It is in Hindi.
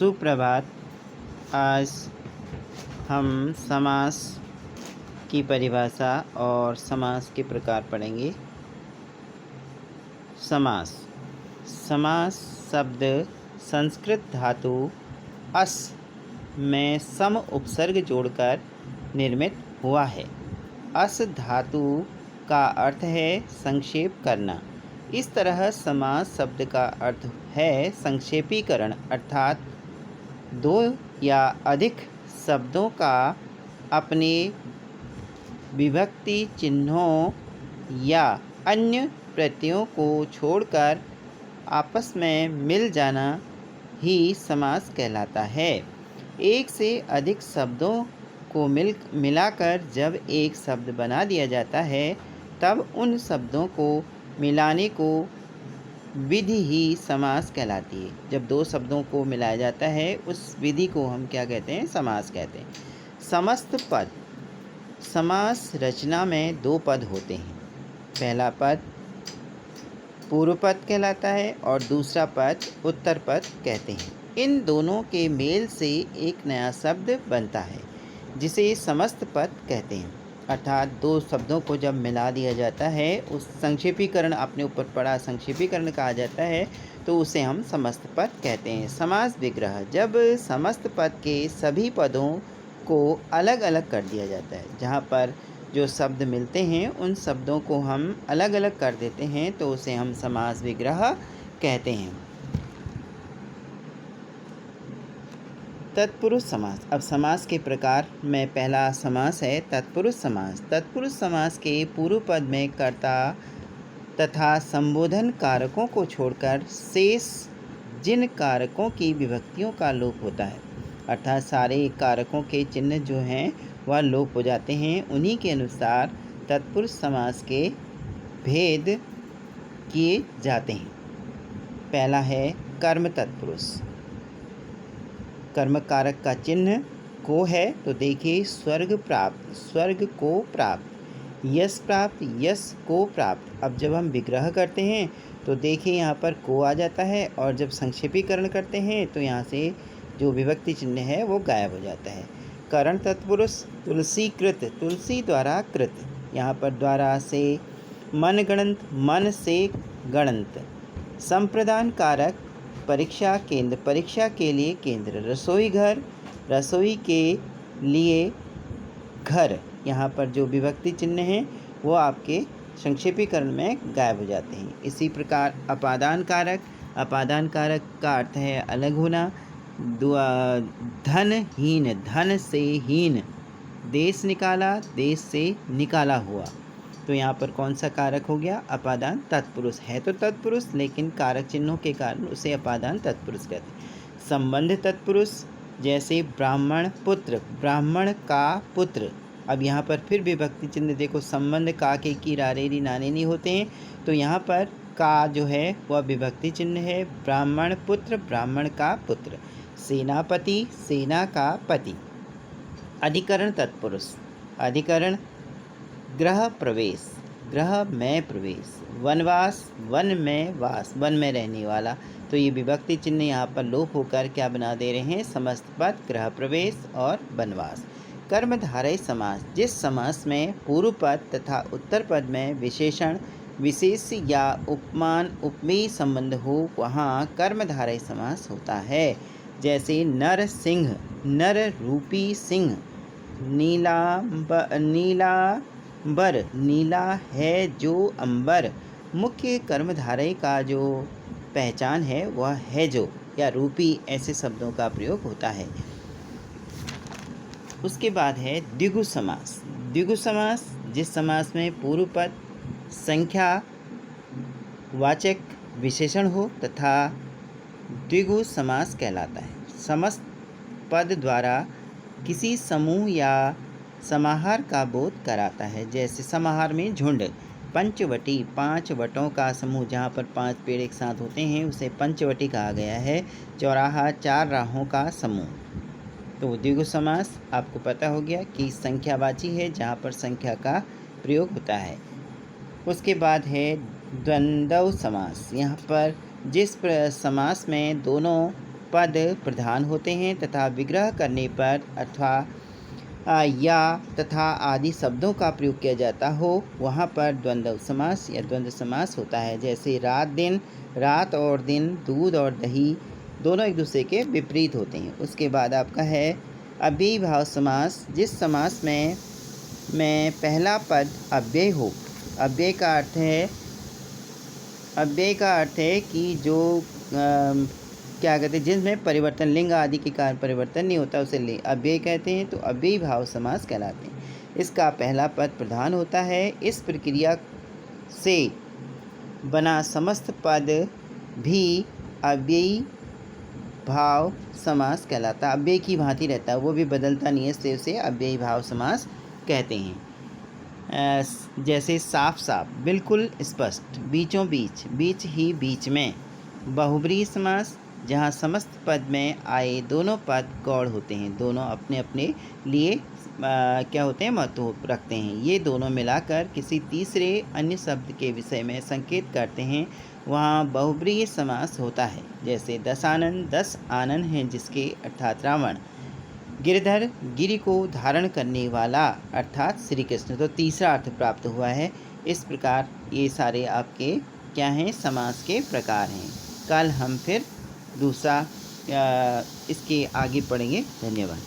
सुप्रभात। आज हम समास की परिभाषा और समास के प्रकार पढ़ेंगे। समास समास शब्द संस्कृत धातु अस में सम उपसर्ग जोड़कर निर्मित हुआ है। अस धातु का अर्थ है संक्षेप करना। इस तरह समास शब्द का अर्थ है संक्षेपीकरण, अर्थात दो या अधिक शब्दों का अपने विभक्ति चिन्हों या अन्य प्रत्ययों को छोड़कर आपस में मिल जाना ही समास कहलाता है। एक से अधिक शब्दों को मिलाकर जब एक शब्द बना दिया जाता है, तब उन शब्दों को मिलाने को विधि ही समास कहलाती है। जब दो शब्दों को मिलाया जाता है, उस विधि को हम क्या कहते हैं? समास कहते हैं। समस्त पद समास रचना में दो पद होते हैं। पहला पद पूर्व पद कहलाता है और दूसरा पद उत्तर पद कहते हैं। इन दोनों के मेल से एक नया शब्द बनता है, जिसे समस्त पद कहते हैं। अर्थात दो शब्दों को जब मिला दिया जाता है, उस संक्षेपीकरण अपने ऊपर पड़ा संक्षेपीकरण कहा जाता है, तो उसे हम समस्त पद कहते हैं। समास विग्रह जब समस्त पद के सभी पदों को अलग अलग कर दिया जाता है। जहाँ पर जो शब्द मिलते हैं, उन शब्दों को हम अलग अलग कर देते हैं, तो उसे हम समास विग्रह कहते हैं। तत्पुरुष समास। अब समास के प्रकार में पहला समास है तत्पुरुष समास। तत्पुरुष समास के पूर्व पद में कर्ता तथा संबोधन कारकों को छोड़कर शेष जिन कारकों की विभक्तियों का लोप होता है, अर्थात सारे कारकों के चिन्ह जो हैं वह लोप हो जाते हैं। उन्हीं के अनुसार तत्पुरुष समास के भेद किए जाते हैं। पहला है कर्म तत्पुरुष। कर्म कारक का चिन्ह को है, तो देखिए स्वर्ग प्राप्त, स्वर्ग को प्राप्त, यश प्राप्त, यश को प्राप्त। अब जब हम विग्रह करते हैं तो देखिए यहाँ पर को आ जाता है, और जब संक्षेपीकरण करते हैं तो यहाँ से जो विभक्ति चिन्ह है वो गायब हो जाता है। करण तत्पुरुष तुलसी कृत, तुलसी द्वारा कृत, यहाँ पर द्वारा से मन गणंत, मन से गणंत। संप्रदान कारक परीक्षा केंद्र, परीक्षा के लिए केंद्र। रसोई घर, रसोई के लिए घर, यहाँ पर जो विभक्ति चिन्ह हैं वो आपके संक्षेपीकरण में गायब हो जाते हैं। इसी प्रकार अपादान कारक, अपादान कारक का अर्थ है अलग होना। धनहीन, धन से हीन, देश निकाला, देश से निकाला हुआ, तो यहाँ पर कौन सा कारक हो गया? अपादान तत्पुरुष। है तो तत्पुरुष, लेकिन कारक चिन्हों के कारण उसे अपादान तत्पुरुष कहते हैं। संबंध तत्पुरुष जैसे ब्राह्मण पुत्र, ब्राह्मण का पुत्र। अब यहाँ पर फिर विभक्ति चिन्ह देखो, संबंध का के की रारेरी नानेनी होते हैं, तो यहाँ पर का जो है वह विभक्ति चिन्ह है। ब्राह्मण पुत्र, ब्राह्मण का पुत्र। सेनापति, सेना का पति। अधिकरण तत्पुरुष, अधिकरण गृह प्रवेश, गृह में प्रवेश। वनवास, वन में वास, वन में रहने वाला, तो ये विभक्ति चिन्ह यहाँ पर लोप होकर क्या बना दे रहे हैं? समस्त पद, गृह प्रवेश और वनवास। कर्मधारय समास, जिस समास में पूर्व पद तथा उत्तर पद में विशेषण, विशेष या उपमान उपमेय संबंध हो, वहाँ कर्मधारय समास होता है। जैसे नर सिंह, नर रूपी सिंह। नीलांबर, नीला है जो अंबर। मुख्य कर्मधारय का जो पहचान है वह है जो या रूपी, ऐसे शब्दों का प्रयोग होता है। उसके बाद है द्विगु समास। द्विगु समास जिस समास में पूर्व पद संख्या वाचक विशेषण हो तथा द्विगु समास कहलाता है। समस्त पद द्वारा किसी समूह या समाहार का बोध कराता है। जैसे समाहार में झुंड, पंचवटी, 5 वटों का समूह, जहाँ पर 5 पेड़ एक साथ होते हैं उसे पंचवटी कहा गया है। चौराहा, 4 राहों का समूह। तो द्विगु समास आपको पता हो गया कि संख्यावाची है, जहाँ पर संख्या का प्रयोग होता है। उसके बाद है द्वंद्व समास। यहाँ पर जिस समास में दोनों पद प्रधान होते हैं तथा विग्रह करने पर अथवा या तथा आदि शब्दों का प्रयोग किया जाता हो वहाँ पर द्वंद्व समास या द्वंद्व समास होता है। जैसे रात दिन, रात और दिन, दूध और दही दोनों एक दूसरे के विपरीत होते हैं। उसके बाद आपका है अव्ययी भाव समास, जिस समास में पहला पद अव्यय हो। अव्यय का अर्थ है कि जो क्या कहते हैं, जिसमें परिवर्तन लिंग आदि के कारण परिवर्तन नहीं होता उसे अव्यय कहते हैं, तो अव्ययी भाव समास कहलाते हैं। इसका पहला पद प्रधान होता है। इस प्रक्रिया से बना समस्त पद भी अव्ययी भाव समास कहलाता है। अव्यय की भांति रहता है, वो भी बदलता नहीं है, इसलिए उसे अव्ययी भाव समास कहते हैं। जैसे साफ साफ, बिल्कुल स्पष्ट, बीचों बीच, बीच ही बीच में। बहुब्रीहि समास, जहाँ समस्त पद में आए दोनों पद गौड़ होते हैं, दोनों अपने अपने लिए क्या होते हैं, महत्व रखते हैं। ये दोनों मिलाकर किसी तीसरे अन्य शब्द के विषय में संकेत करते हैं, वहाँ बहुब्रीहि समास होता है। जैसे 10 आनन हैं जिसके, अर्थात रावण। गिरधर, गिरि को धारण करने वाला, अर्थात श्री कृष्ण, तो तीसरा अर्थ प्राप्त हुआ है। इस प्रकार ये सारे आपके क्या हैं, समास के प्रकार हैं। कल हम फिर दूसरा इसके आगे पढ़ेंगे। धन्यवाद।